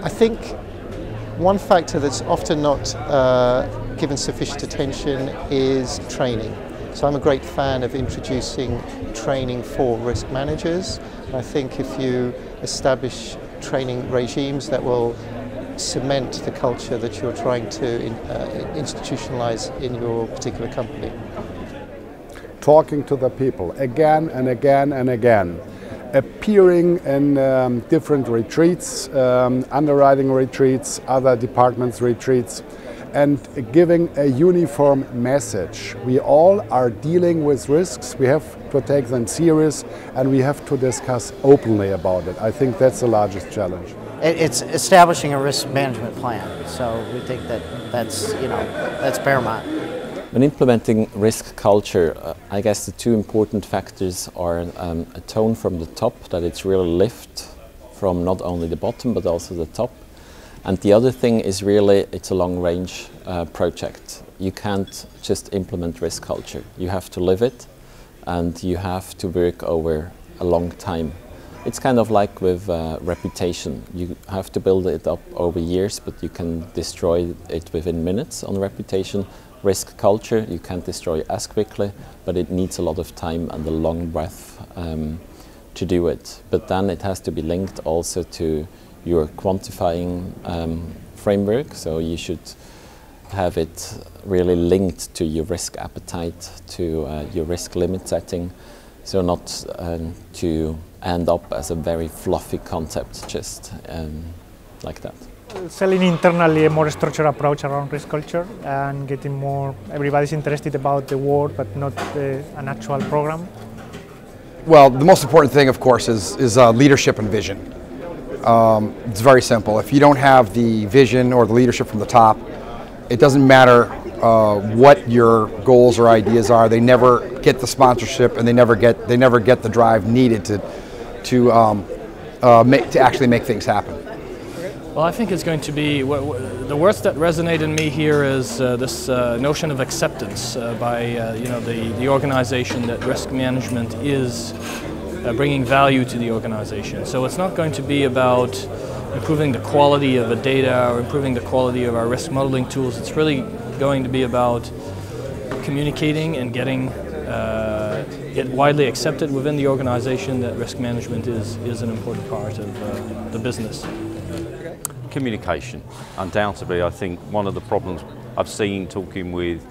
I think one factor that's often not given sufficient attention is training. So I'm a great fan of introducing training for risk managers. I think if you establish training regimes that will cement the culture that you're trying to institutionalize in your particular company. Talking to the people again and again and again. Appearing in different retreats, underwriting retreats, other departments' retreats, and giving a uniform message. We all are dealing with risks, we have to take them serious, and we have to discuss openly about it. I think that's the largest challenge. It's establishing a risk management plan, so we think that's paramount. When implementing risk culture, I guess the two important factors are a tone from the top, that it's really lift from not only the bottom but also the top. And the other thing is really it's a long-range project. You can't just implement risk culture. You have to live it and you have to work over a long time. It's kind of like with reputation. You have to build it up over years, but you can destroy it within minutes on reputation. Risk culture, you can't destroy as quickly, but it needs a lot of time and a long breath to do it. But then it has to be linked also to your quantifying framework, so you should have it really linked to your risk appetite, to your risk limit setting, so not to end up as a very fluffy concept, just like that. Selling internally a more structured approach around risk culture and getting more, everybody's interested about the word but not an actual program. Well, the most important thing, of course, is leadership and vision. It's very simple. If you don't have the vision or the leadership from the top, it doesn't matter what your goals or ideas are. They never get the sponsorship and they never get the drive needed to actually make things happen. Well, I think it's going to be, the words that resonate in me here is this notion of acceptance by the organization, that risk management is bringing value to the organization. So it's not going to be about improving the quality of the data or improving the quality of our risk modeling tools. It's really going to be about communicating and getting it widely accepted within the organization that risk management is an important part of the business. Communication. Undoubtedly, I think one of the problems I've seen talking with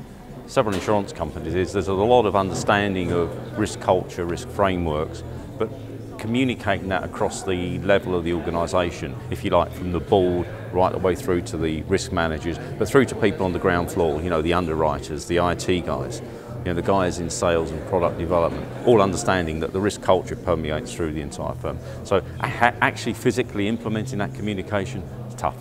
several insurance companies is there's a lot of understanding of risk culture, risk frameworks, but communicating that across the level of the organisation, if you like, from the board right the way through to the risk managers, but through to people on the ground floor, the underwriters, the IT guys, the guys in sales and product development, all understanding that the risk culture permeates through the entire firm. So actually physically implementing that communication is tough.